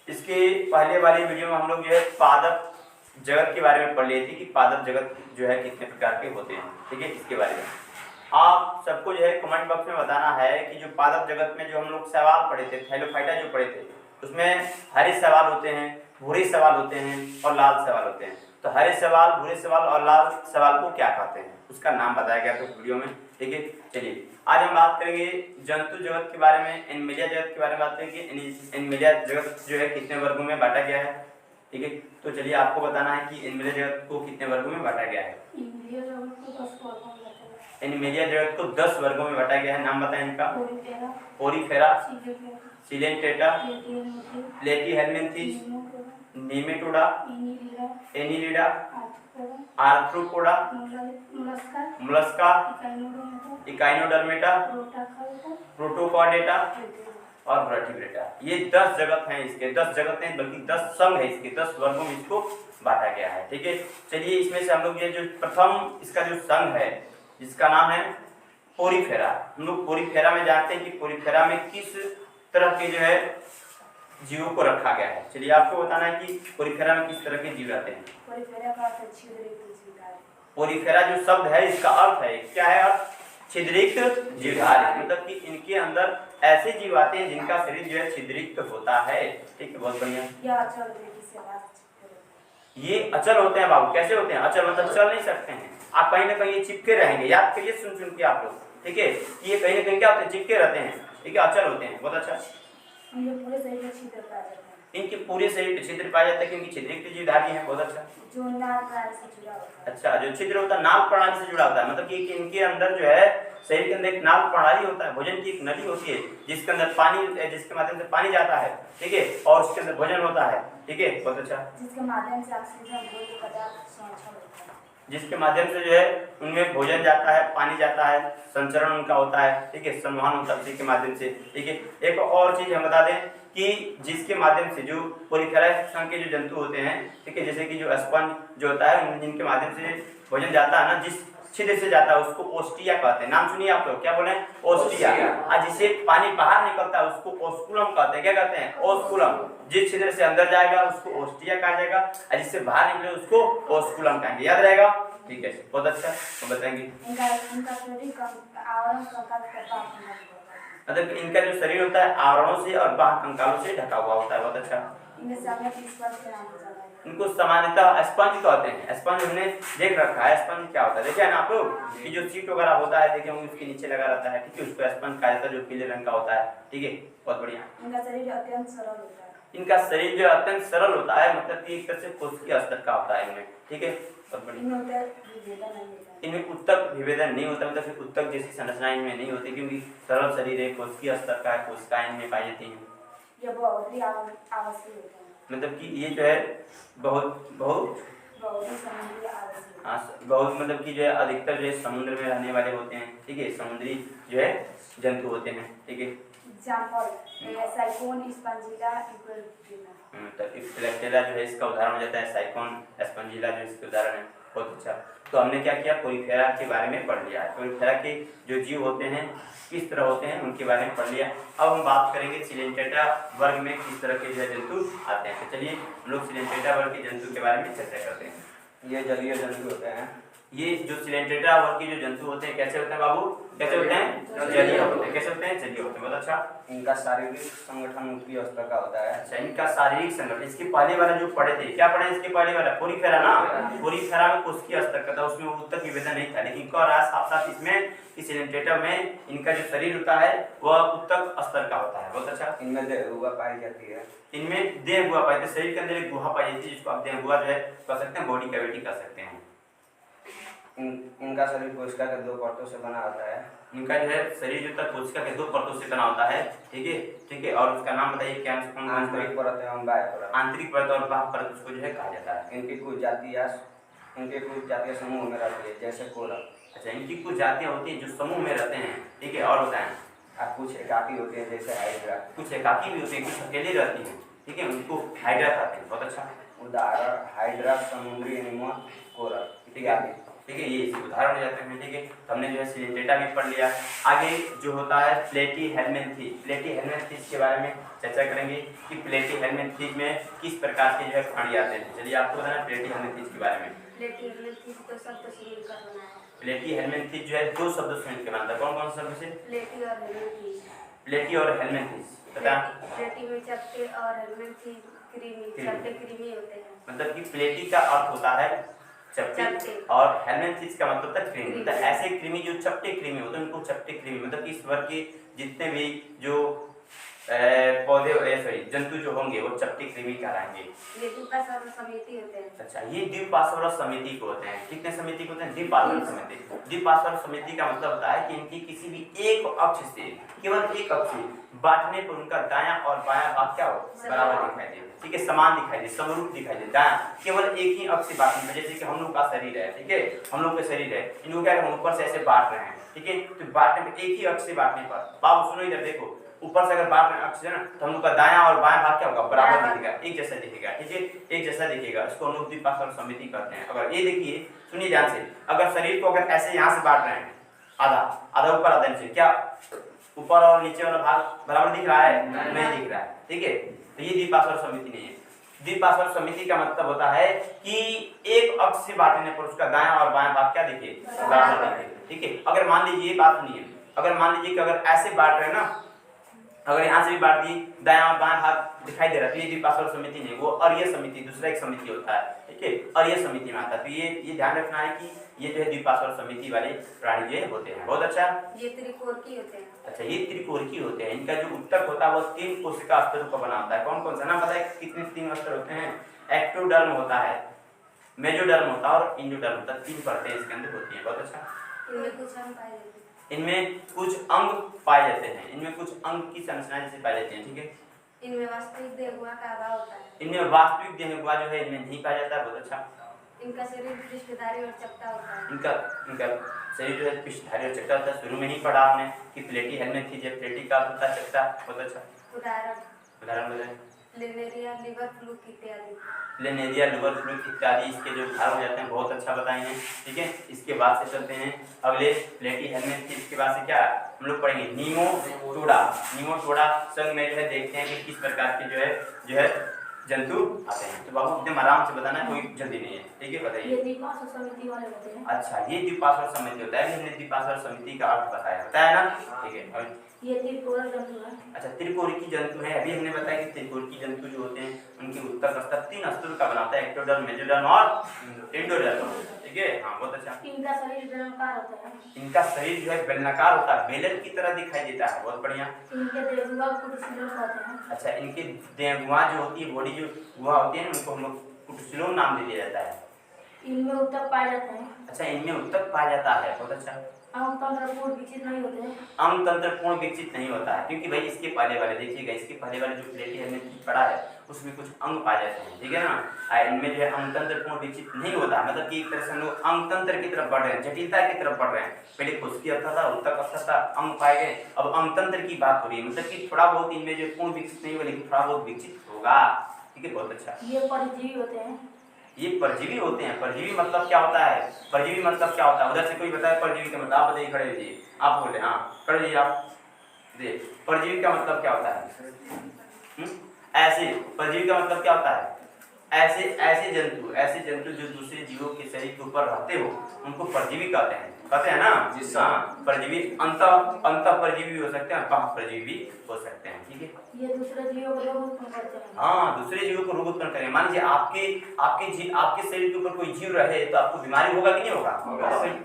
इसके पहले वाली वीडियो में हम लोग जो है पादप जगत के बारे में पढ़ लिए थे कि पादप जगत जो है कितने प्रकार के होते हैं। ठीक है, इसके बारे में आप सबको जो है कमेंट बॉक्स में बताना है कि जो पादप जगत में जो हम लोग सवाल पढ़े थे, थैलोफाइटा जो पढ़े थे, उसमें हरे सवाल होते हैं, भूरे सवाल होते हैं और लाल सवाल होते हैं। तो हरे सवाल, भूरे सवाल और लाल सवाल को क्या कहते हैं उसका नाम बताया गया था वीडियो में। ठीक है, चलिए आज हम बात करेंगे जंतु जगत के बारे में, एनिमलिया जगत के बारे में बात करेंगे। एनिमलिया जगत जो है कितने वर्गों में बांटा गया है। ठीक है, तो चलिए आपको बताना है कि एनिमलिया जगत को कितने वर्गों में बांटा गया है। एनिमलिया जगत को 10 वर्गों में बांटा गया है। नाम बताएं इनका। Porifera, Coelenterata, Platyhelminthes, Nematoda, Annelida, Arthropoda, Mollusca, Echinodermata, Protochordata और वर्टिब्रेटा। ये 10 जगत हैं इसके, 10 जगत हैं बल्कि 10 संघ है इसके, 10 वर्गों में इसको बांटा गया है। ठीक है, चलिए इसमें से हम लोग ये जो प्रथम इसका जो संघ है जिसका नाम है पोरीफेरा। हम लोग पोरीफेरा में जानते हैं कि पोरीफेरा में किस तरह के जो है जीवों को रखा गया है। चलिए आपको बताना है कि पोरीफेरा में किस तरह के जीव रहते हैं। पोरीफेरा जो शब्द है इसका अर्थ है क्या है, अर्थ छिद्रिक्त जीवधारी, मतलब कि इनके अंदर ऐसे जीव आते हैं जिनका शरीर जो है छिद्रिक्त होता है। ठीक है, बहुत बढ़िया। ये अचल होते हैं बाबू। कैसे होते हैं? अचल मतलब चल नहीं सकते हैं, आप कहीं ना कहीं चिपके रहेंगे। याद करिए सुन सुन के आप लोग। ठीक है, ये कहीं ना कहीं क्या होते हैं, चिपके रहते हैं। ठीक है, अचल होते हैं। बहुत अच्छा। इनके पूरे शरीर पे छिद्र पाया जाता है क्योंकि छिद्रिक्त जीवधारी हैं। बहुत अच्छा। जो नाल प्रणाली से जुड़ा होता है। अच्छा, जो छिद्र होता है नाल प्रणाली से जुड़ा होता है, मतलब कि इनके अंदर जो है शरीर के अंदर एक नाल प्रणाली होता है, भोजन की एक नली होती है जिसके अंदर पानी, जिसके माध्यम से पानी जाता है। ठीक है, और उसके अंदर भोजन होता है। ठीक है, बहुत अच्छा। जिसके माध्यम से ऑक्सीजन भोज्य पदार्थ संचरण होता है, जिसके माध्यम से जो है उनमें भोजन जाता है, पानी जाता है, संचरण उनका होता है। ठीक है, संवहन होता है उसी के माध्यम से। ठीक है, एक और चीज हम बता दें कि जिसके माध्यम से जो पोरीफेरा संघ के जो जंतु होते हैं, ठीक है, जैसे कि जो स्पंज जो होता है जिनके माध्यम से भोजन जाता है ना, जिस छिद्र से जाता है उसको ओस्टिया कहते हैं। नाम सुनिए आप लोग, क्या बोले? ओस्टिया। और जिससे पानी बाहर निकलता है उसको ओस्कुलम कहते हैं। क्या कहते हैं? ओस्कुलम। जिस छिद्र से अंदर जाएगा उसको ओस्टिया कहा जाएगा और जिससे बाहर निकले उसको ओस्कुलम कहेंगे। याद रहेगा? ठीक है, बहुत अच्छा। तो बताएंगे मतलब इनका जो शरीर होता है आवरणों से और बाह्य कंकालों से ढका हुआ होता है। बहुत अच्छा। इनको सामान्यतः स्पंज कहते हैं। स्पंज हमने देख रखा है, स्पंज क्या होता है देखिए ना आप लोग, कि जो सीट वगैरह होता है देखे होंगे उसके नीचे लगा रहता है। ठीक है, उसको स्पंज कहा जाता है जो पीले रंग का होता है। ठीक है, बहुत बढ़िया। इनका शरीर अत्यंत सरल होता है। इनका शरीर जो अत्यंत सरल होता है, मतलब कि एक तरह से कोशिकीय स्तर का होता है इनमें। ठीक है, बहुत बढ़िया। इनमें उत्तक विभेदन नहीं होता, मतलब उत्तक जैसी संरचना इनमें नहीं होती क्योंकि सरल शरीर है, कोशिकीय स्तर का है, कोशिकाएं इनमें पाई जाती हैं। ये बहुत ही आवश्यक होता है, मतलब कि ये जो है बहुत बहुत हाँ, बहुत मतलब कि जो है अधिकतर जो है समुद्र में रहने वाले होते हैं। ठीक है, समुद्री जो है जंतु होते हैं। ठीक है, साइकोन स्पंजिला इक्विलेक्टेरा जो है इसका उदाहरण हो जाता है, साइकोन स्पंजिला जो इसके उदाहरण है। बहुत अच्छा। तो हमने क्या किया, पोरीफेरा के बारे में पढ़ लिया। पोरीफेरा के जो जीव होते हैं किस तरह होते हैं उनके बारे में पढ़ लिया। अब हम बात करेंगे सिलेंटेटा वर्ग में किस तरह के जो जंतु आते हैं। तो चलिए हम लोग सिलेंटेटा वर्ग के जंतु के बारे में चर्चा करते हैं। ये जलीय जंतु होते हैं। ये जो सिलेंटेटा वर्ग के जो जंतु होते हैं कैसे होते हैं बाबू? कैसे होते हैं? जलीय होते हैं। कैसे होते हैं? जलीय होते हैं। बहुत अच्छा। इनका शारीरिक संगठन उत्तरीय स्तर का होता है। अच्छा, इनका शारीरिक संगठन, इसके पहले वाला जो पढ़े थे, क्या पढ़े इसके पहले वाला? पोरीफेरा ना, पोरीफेरा में कोशिकीय स्तर का था, उसमें उत्तक विभेदन नहीं था। लेकिन कह रहा है साथ साथ इसमें सिलेंटेटा में इनका जो शरीर होता है वह उत्तक स्तर का होता है। बहुत अच्छा। इनमें देह गुहा पाई जाती है। इनमें देह गुहा पाई जाती है, शरीर के अंदर एक गुहा पाई जाती है जिसको आप देह गुहा जो है कह सकते हैं, बॉडी कैविटी कह सकते हैं। इनका शरीर कोशिका के 2 परतों से बना होता है। इनका जो है शरीर जो तक कोशिका के 2 परतों से बना होता है। ठीक है, ठीक है, और उसका नाम बताइए क्या? आंतरिक परत एवं बाह्य परत। आंतरिक परत और बाह्य परत उसको जो है कहा जाता है। इनकी कुछ जातीय समूह में रहती है, जैसे कोरा। अच्छा, इनकी कुछ जातियां होती हैं जो समूह में रहते हैं। ठीक है, और होता है और कुछ एकाकी होती है, जैसे हाइड्रा। कुछ एकाकी भी होती है, कुछ अकेले रहती हैं। ठीक है, उनको हाइड्रा कहते हैं। बहुत अच्छा। उदाहरण हाइड्रा, समुद्री एनीमोन, कोरा। ठीक है, ठीक है, ये इसके उदाहरण हो जाते हैं। ठीक है, तो हमने जो है सिलेंटेटा भी पढ़ लिया। आगे जो होता है प्लेटी हेलमिंथेस, प्लेटी हेलमिंथेस के बारे में चर्चा करेंगे कि प्लेटी हेलमिंथेस में किस प्रकार के जो है प्राणी आते हैं। चलिए आपको बताना प्लेटी हेलमिंथेस के बारे में। प्लेटी हेलमिंथेस तो शब्द से मिलकर बना है। प्लेटी हेलमिंथेस जो है दो शब्दों से मिलकर बनता है। कौन कौन से शब्द से? प्लेटी और हेलमिंथेस। प्लेटी और हेलमिंथेस पता? प्लेटी में चपटे और हेलमिंथेस क्रीमी, चपटे क्रीमी होते हैं। मतलब कि प्लेटी का अर्थ होता है चपटे और हेलमिंथेस का मतलब होता है क्रीमी। मतलब ऐसे क्रीमी जो चपटे क्रीमी होते हैं उनको चपटे क्रीमी, मतलब कि इस वर्ग के जितने भी जो पौधे सॉरी जंतु जो होंगे वो चपटे क्रीमी कहलाएंगे। ये द्विपार्श्व समिति होते हैं। अच्छा, ये द्विपार्श्व समिति को होते हैं। कितने समिति को होते हैं? द्विपार्श्व समिति। द्विपार्श्व समिति का मतलब होता है कि इनकी किसी भी एक अक्ष से, केवल एक अक्ष से बांटने पर उनका दायां और बायां भाग क्या हो? बराबर दिखाई दे। ठीक है, समान दिखाई दे, समरूप दिखाई दे। दायां केवल एक ही अक्ष से बांटने पर, जैसे कि हम लोग का शरीर है, ठीक है, हम लोग का शरीर है, इनको क्या हम ऊपर से ऐसे बांट रहे हैं। ठीक है, तो बांटने पर एक ही अक्ष से बांटने पर, बाबू सुनो इधर देखो, ऊपर से अगर बांट रहे अक्ष है ना, तो हम लोग का दायां और बायां भाग क्या होगा? बराबर दिखेगा, एक जैसा दिखेगा। ठीक है, एक जैसा दिखेगा। इसको हम लोग द्विपार्श्व समिति कहते हैं। अगर ये देखिए, सुनिए ध्यान से, अगर शरीर को अगर ऐसे यहाँ से बांट रहे हैं, आधा आधा ऊपर आधा नीचे, क्या ऊपर और नीचे वाला भाग बराबर दिख रहा है? नहीं दिख रहा है। ठीक है, तो ये द्विपार्श्व समिति नहीं है। द्विपार्श्व समिति का मतलब होता है कि एक अक्ष से बांटने पर उसका दायां और बायां भाग क्या दिखे? बराबर दिखे। ठीक है, अगर मान लीजिए, ये बात सुनिए, अगर मान लीजिए कि अगर ऐसे बांट रहे हैं ना, अगर यहाँ से भी बांट दी, दायां और बायां भाग दिखाई दे रहा है, तो ये द्विपार्श्व समिति नहीं, वो अरीय समिति, दूसरा एक समिति होता है। ठीक है, अरीय समिति में आता है। तो ये ध्यान रखना है कि ये जो है द्विपार्श्व समिति वाले प्राणी जो होते हैं। बहुत अच्छा, ये त्रिकोणीय होते हैं। अच्छा, ये त्रिकोणीय होते हैं। इनका जो उत्तक होता है वो 3 कोशिका स्तरों का बना होता है। कौन कौन सा नाम पता है? कितने 3 स्तर होते हैं? एक्टोडर्म होता है, मेसोडर्म होता है और इंडोडर्म होता है। 3 परतें इसके अंदर होती हैं। बहुत अच्छा, इनमें कुछ अंग पाए जाते हैं। इनमें कुछ अंग पाए जाते हैं। इनमें कुछ अंग की संरचना जैसे पाई जाती है। ठीक है, इनमें वास्तविक देहगुहा का अभाव होता है। इनमें वास्तविक देहगुहा जो है इनमें नहीं पाया जाता है। बहुत अच्छा, इनका शरीर पृष्ठधारी और चपटा होता है। इनका शरीर जो है पृष्ठधारी और चपटा होता है। शुरू में ही पढ़ा हमने कि प्लेटी हेलमिंथेस थी, प्लेटी का होता है चपटा। बहुत अच्छा, उदाहरण बताएं। लेनेरिया, लिवर फ्लूक इत्यादि। लेनेरिया, लिवर फ्लूक इत्यादि इसके जो उदाहरण हो जाते हैं। बहुत अच्छा बताएंगे। ठीक है, इसके बाद से चलते हैं अगले प्लेटी हेलमिंथेस के बाद से क्या हम लोग पढ़ेंगे? नीमोटोडा। नीमोटोडा संघ में जो है देखते हैं कि किस प्रकार के जो है जंतु आते हैं। तो बाबू एकदम आराम से बताना, कोई जल्दी नहीं है। ठीक है, बताइए। ये द्विपार्श्व समिति वाले होते हैं। अच्छा, ये द्विपार्श्व समिति होता है। हमने द्विपार्श्व समिति का अर्थ बताया ना? ठीक है, ये त्रिकोणीय जंतु है। अच्छा, त्रिकोणीय जंतु है। अभी हमने बताया कि त्रिकोणीय जंतु जो होते हैं उनके उत्तक स्तर 3 स्तरों का बनाता है, एक्टोडर्म, मेसोडर्म और इंडोडर्म। ठीक है, हाँ, बहुत अच्छा। इनका शरीर बेलनाकार होता है। इनका शरीर जो है बेलनाकार होता है, बेलन की तरह दिखाई देता है। बहुत बढ़िया। इनके देहगुहा कुटुसिलोम कहते हैं। अच्छा, इनके देहगुहा जो होती है, बॉडी जो गुहा होती है ना, उनको हम लोग कुटुसिलोम नाम दे दिया जाता है। इनमें उत्तक पाए जाते हैं। अच्छा, इनमें उत्तक पाया जाता है। बहुत अच्छा। अंग तंत्र पूर्ण विकसित नहीं होते हैं। अंग तंत्र पूर्ण विकसित नहीं होता है, क्योंकि भाई इसके पहले वाले देखिएगा, इसके पहले वाले जो प्लेटी हेलमिंथेस पढ़ा है उसमें कुछ अंग पाए जाते हैं। ठीक है ना, इनमें जो है अंग तंत्र पूर्ण विकसित नहीं होता है। मतलब कि एक तरह से हम लोग अंग तंत्र की तरफ बढ़ रहे हैं, जटिलता की तरफ बढ़ रहे हैं। पहले कोशिकीय अवस्था था, उत्तक अवस्था था, अंग पाए गए, अब अंग तंत्र की बात हो रही है। मतलब कि थोड़ा बहुत इनमें जो पूर्ण विकसित नहीं होगा, लेकिन थोड़ा बहुत विकसित होगा। ठीक है, बहुत अच्छा। ये परजीवी होते हैं। ये परजीवी होते हैं। परजीवी मतलब क्या होता है? परजीवी मतलब क्या होता है? उधर से कोई बताए परजीवी का मतलब? आप बताइए, खड़े रहिए, आप बोले। हाँ, खड़े रहिए आप। देखिए, परजीवी का मतलब क्या होता है? ऐसे परजीवी का मतलब क्या होता है? ऐसे जंतु जो दूसरे जीवों के शरीर के ऊपर रहते हो उनको परजीवी कहते हैं ना? हाँ, परजीवी अंत परजीवी हो सकते हैं, बाह्य परजीवी हो सकते हैं। ठीक है, ये दूसरे जीवों को रोग उत्पन्न करते हैं। हाँ, दूसरे जीवों को रोग उत्पन्न करेंगे। मान लीजिए आपके शरीर के ऊपर कोई जीव रहे तो आपको बीमारी होगा कि नहीं होगा?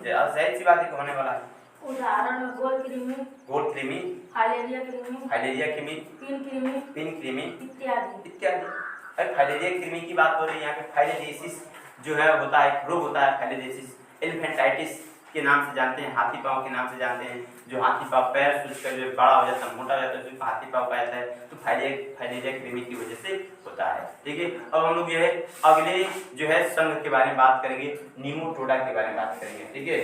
जाहिर सी बात है, होने वाला है। उदाहरण में गोल कृमि, फाइलेरिया कृमि, पिन कृमि इत्यादि। फाइलेरिया कृमि की बात हो रही है यहाँ पे। फाइलेरियसिस जो है होता है, रोग होता है फाइलेरियसिस। एलिफेंटाइटिस के नाम से जानते हैं, हाथी पाँव के नाम से जानते हैं। जो हाथी पाँव पैर सूजकर जो बड़ा हो जाता है, मोटा हो जाता है, उसको हाथी पाँव पाया जाता है। तो फाइलेरिया कृमि की वजह से होता है। ठीक है, अब हम लोग जो है अगले जो है संघ के बारे में बात करेंगे, नीमोटोडा के बारे में बात करेंगे। ठीक है,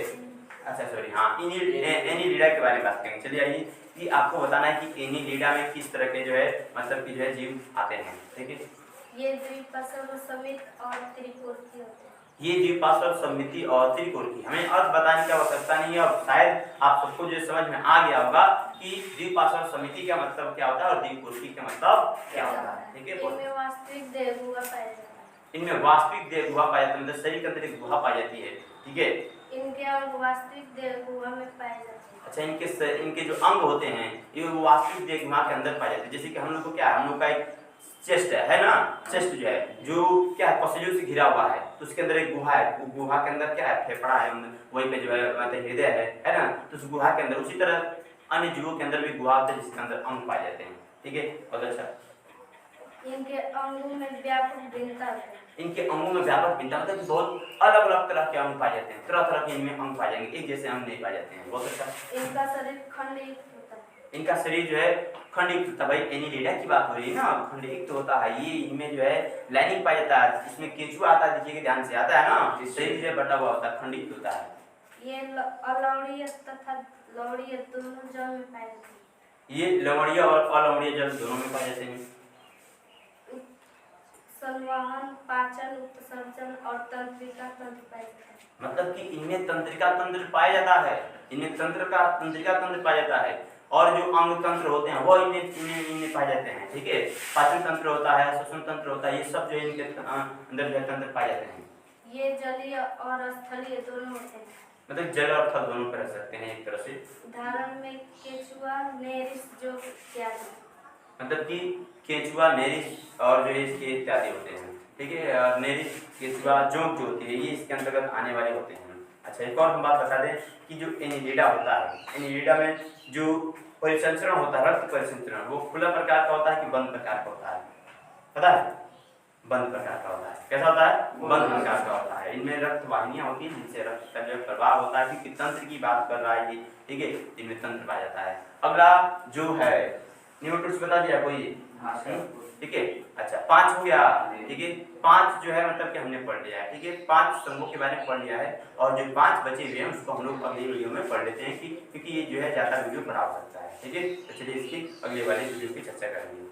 अच्छा सॉरी, हाँ, एनीलिडा के बारे में बात करेंगे। चलिए आइए, कि आपको बताना है कि एनीलिडा में किस तरह के जो है मतलब कि जो है जीव आते हैं। ठीक है, ये द्विपार्श्व समित और त्रिकोणीय होते हैं। ये द्विपार्श्व सममिति और त्रिकोण की हमें अर्थ बताने की आवश्यकता नहीं है। अब शायद आप सबको जो समझ में आ गया होगा कि द्विपार्श्व सममिति का मतलब क्या होता है और द्विकोणीय का मतलब क्या होता है। ठीक है, इनमें वास्तविक देहगुहा पाया जाता है। इनमें वास्तविक देहगुहा पाया जाता है, मतलब शरीर के अंदर एक गुहा पाई जाती है। ठीक है, इनके अंग वास्तविक देहगुहा में पाए जाते हैं। अच्छा, इनके जो अंग होते हैं ये वास्तविक देहगुहा के अंदर पाए जाते हैं। जैसे कि हम लोग को क्या है, हम लोग का एक चेस्ट है ना, चेस्ट जो है जो क्या है पसलियों से घिरा हुआ है, तो उसके अंदर एक गुहा है। वो गुहा के अंदर क्या है, फेफड़ा है, वहीं पे जो है मतलब हृदय है ना। तो उस गुहा के अंदर उसी तरह अन्य जीवों के अंदर भी गुहा होता है जिसके अंदर अंग पाए जाते हैं। ठीक है, बहुत अच्छा। इनके अंगों में व्यापक भिन्नता है। इनके अंगों में व्यापक भिन्नता मतलब कि बहुत अलग अलग तरह के अंग पाए जाते हैं, तरह तरह के इनमें अंग पाए जाएंगे, एक जैसे अंग नहीं पाए जाते हैं। बहुत अच्छा। इनका शरीर खंडित होता है। इनका शरीर जो है खंडित होता है। भाई एनिलिडा की बात हो रही है ना, खंडित होता है। ये इनमें जो है लाइनिंग पाया जाता है, इसमें केंचुआ आता है, देखिए ध्यान से आता है ना, शरीर जो है बटा हुआ होता है, खंडित होता है। ये अलवणीय तथा लवणीय दोनों जल में पाए जाते हैं। ये लवणीय और अलवणीय जल दोनों में पाए जाते हैं। संवहन, पाचन, उत्सर्जन और तंत्रिका तंत्र पाए जाते हैं। मतलब कि इनमें तंत्रिका तंत्र पाया जाता है, इनमें तंत्रिका तंत्र पाया जाता है। और जो अंग तंत्र होते हैं वो इनमें पाए जाते हैं। ठीक है, पाचन तंत्र होता है, श्वसन तंत्र होता है, ये सब जो इनके अंदर जो तंत्र पाए जाते हैं। ये जलीय और स्थलीय दोनों होते हैं। मतलब जल और थल दोनों पर रह सकते हैं एक तरह से। उदाहरण में केचुआ, नेरिस, जोंक इत्यादि। मतलब कि केचुआ, नेरिस और जो इसके इत्यादि होते हैं। ठीक है, नेरिस, केचुआ, जोंक जो होती है ये इसके अंतर्गत आने वाले होते हैं। अच्छा, एक और हम बात बता दें कि जो एनिलिडा होता है, एनिलिडा में जो परिसंचरण होता है, रक्त परिसंचरण, वो खुला प्रकार का होता है कि बंद प्रकार का होता है, पता है? बंद प्रकार का होता है। कैसा होता है? बंद प्रकार का होता है। इनमें रक्त वाहिनियां होती हैं जिनसे रक्त का जो प्रवाह होता है, क्योंकि तंत्र की बात कर रहा है ये। ठीक है, इनमें तंत्र पाया जाता है। अगला जो है न्यूट्रस बता दिया कोई? ठीक है, अच्छा 5 हो गया। ठीक है, 5 जो है मतलब कि हमने पढ़ लिया है। ठीक है, 5 समूह के बारे में पढ़ लिया है और जो 5 बचे हुए हैं उसको हम लोग अगली वीडियो में पढ़ लेते हैं, क्योंकि ये जो है ज्यादा वीडियो बड़ा हो सकता है। ठीक है, तो चलिए इसकी अगले वाले वीडियो की चर्चा करेंगे।